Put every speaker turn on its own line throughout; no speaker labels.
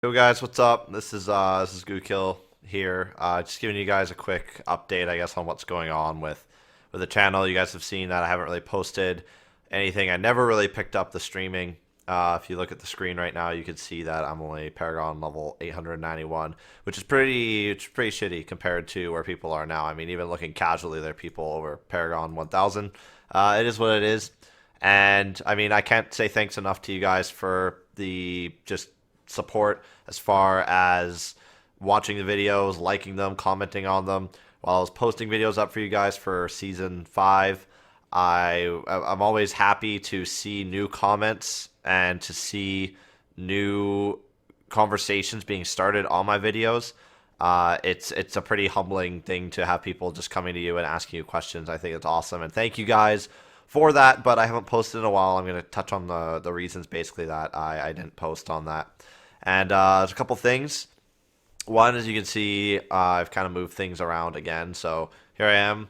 Yo guys, what's up? This is Gookill here. Just giving you guys a quick update, I guess, on what's going on with the channel. You guys have seen that I haven't really posted anything. I never really picked up the streaming. If you look at the screen right now, you can see that I'm only Paragon level 891, which is pretty shitty compared to where people are now. I mean, even looking casually, there are people over Paragon 1000. It is what it is, and I mean, I can't say thanks enough to you guys for the just support as far as watching the videos, liking them, commenting on them. While I was posting videos up for you guys for season 5, I'm always happy to see new comments and to see new conversations being started on my videos. It's a pretty humbling thing to have people just coming to you and asking you questions. I think it's awesome, and thank you guys for that. But I haven't posted in a while. I'm going to touch on the reasons basically that I didn't post on that. And there's a couple things. One, as you can see, I've kind of moved things around again. So here I am,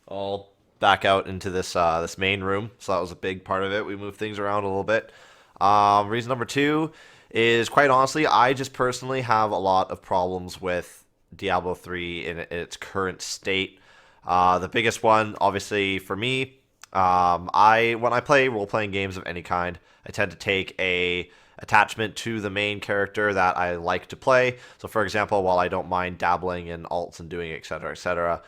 all back out into this main room. So that was a big part of it. We moved things around a little bit. Reason number two is, quite honestly, I just personally have a lot of problems with Diablo 3 in its current state. The biggest one, obviously, for me, when I play role-playing games of any kind, I tend to take a attachment to the main character that I like to play. So, for example, while I don't mind dabbling in alts and doing etc.,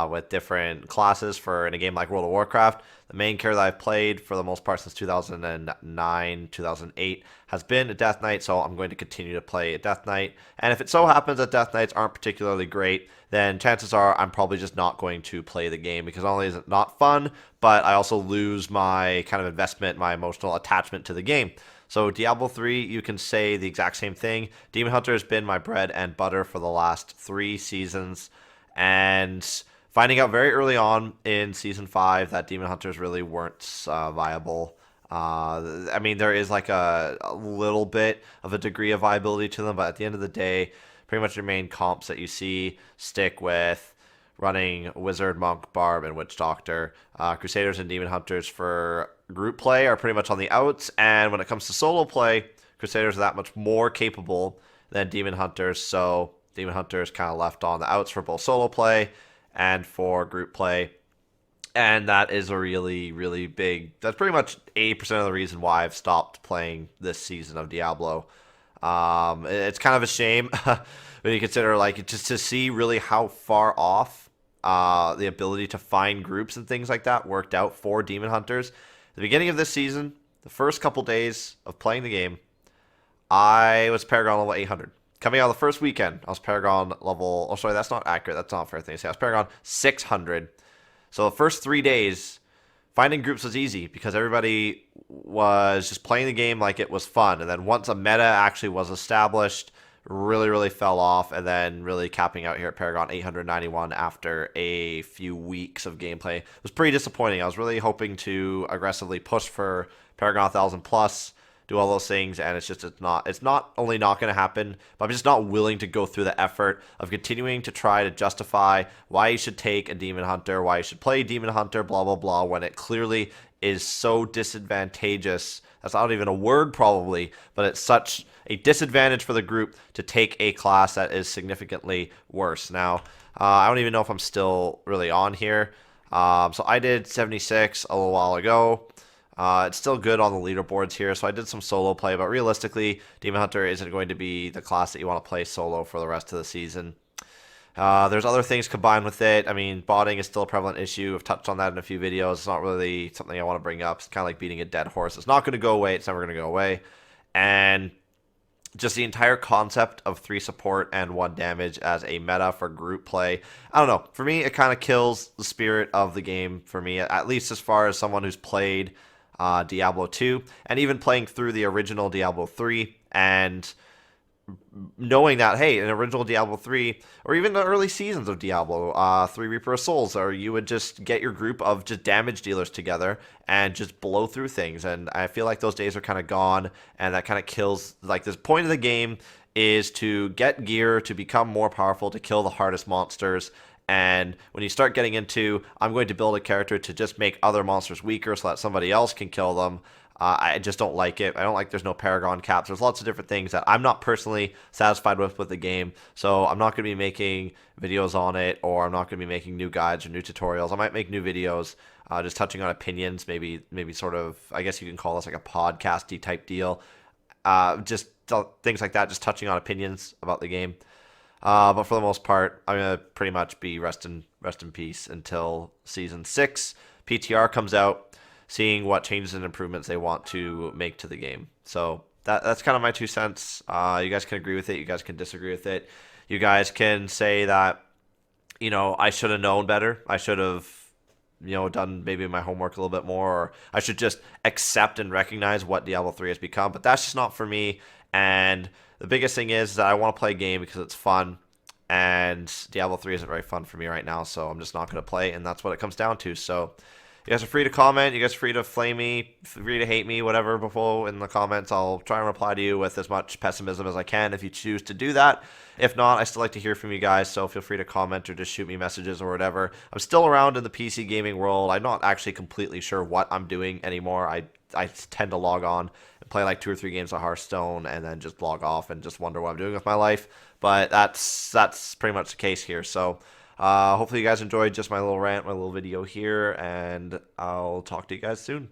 with different classes in a game like World of Warcraft, the main character that I've played for the most part since 2009, 2008 has been a Death Knight, so I'm going to continue to play a Death Knight. And if it so happens that Death Knights aren't particularly great, then chances are I'm probably just not going to play the game, because not only is it not fun, but I also lose my kind of investment, my emotional attachment to the game. So Diablo 3, you can say the exact same thing. Demon Hunter has been my bread and butter for the last 3 seasons, and finding out very early on in Season 5 that Demon Hunters really weren't viable. I mean, there is like a little bit of a degree of viability to them, but at the end of the day, pretty much your main comps that you see stick with running Wizard, Monk, Barb, and Witch Doctor. Crusaders and Demon Hunters for group play are pretty much on the outs, and when it comes to solo play, Crusaders are that much more capable than Demon Hunters, so Demon Hunters kind of left on the outs for both solo play and for group play. And that is a really big, that's pretty much 80% of the reason why I've stopped playing this season of Diablo. It's kind of a shame when you consider, like, just to see really how far off the ability to find groups and things like that worked out for Demon Hunters. At the beginning of this season, the first couple days of playing the game, I was Paragon level 800. Coming out of the first weekend, I was Paragon level, oh sorry, that's not accurate, that's not a fair thing to say. I was Paragon 600. So the first 3 days, finding groups was easy because everybody was just playing the game like it was fun. And then once a meta actually was established, really fell off, and then really capping out here at Paragon 891 after a few weeks of gameplay. It was pretty disappointing. I was really hoping to aggressively push for Paragon 1000 plus, do all those things, and it's not only not going to happen, but I'm just not willing to go through the effort of continuing to try to justify why you should take a Demon Hunter, why you should play Demon Hunter, blah blah blah, when it clearly is so disadvantageous. That's not even a word probably, but it's such a disadvantage for the group to take a class that is significantly worse. Now, I don't even know if I'm still really on here. So I did 76 a little while ago. It's still good on the leaderboards here, so I did some solo play, but realistically, Demon Hunter isn't going to be the class that you want to play solo for the rest of the season. There's other things combined with it. I mean, botting is still a prevalent issue. I've touched on that in a few videos. It's not really something I want to bring up. It's kind of like beating a dead horse. It's not going to go away. It's never going to go away. And just the entire concept of 3 support and 1 damage as a meta for group play, I don't know. For me, it kind of kills the spirit of the game for me, at least as far as someone who's played Diablo 2, and even playing through the original Diablo 3, and knowing that, hey, in original Diablo 3, or even the early seasons of Diablo 3 Reaper of Souls, or you would just get your group of just damage dealers together and just blow through things. And I feel like those days are kind of gone, and that kind of kills, like, this point of the game is to get gear, to become more powerful, to kill the hardest monsters. And when you start getting into, I'm going to build a character to just make other monsters weaker so that somebody else can kill them, I just don't like it. I don't like there's no Paragon caps. There's lots of different things that I'm not personally satisfied with the game. So I'm not going to be making videos on it, or I'm not going to be making new guides or new tutorials. I might make new videos just touching on opinions, maybe sort of, I guess you can call this like a podcasty type deal. Just things like that, just touching on opinions about the game. But for the most part, I'm gonna pretty much be rest in peace until season 6. PTR comes out, seeing what changes and improvements they want to make to the game. So that's kind of my 2 cents. You guys can agree with it. You guys can disagree with it. You guys can say that, I should have known better. I should have, done maybe my homework a little bit more, or I should just accept and recognize what Diablo 3 has become. But that's just not for me. And the biggest thing is that I want to play a game because it's fun. And Diablo 3 isn't very fun for me right now, so I'm just not going to play. And that's what it comes down to. So you guys are free to comment. You guys are free to flame me, free to hate me, whatever, below in the comments. I'll try and reply to you with as much pessimism as I can if you choose to do that. If not, I still like to hear from you guys, so feel free to comment or just shoot me messages or whatever. I'm still around in the PC gaming world. I'm not actually completely sure what I'm doing anymore. I tend to log on and play like 2 or 3 games of Hearthstone and then just log off and just wonder what I'm doing with my life. But that's pretty much the case here. So hopefully you guys enjoyed just my little rant, my little video here, and I'll talk to you guys soon.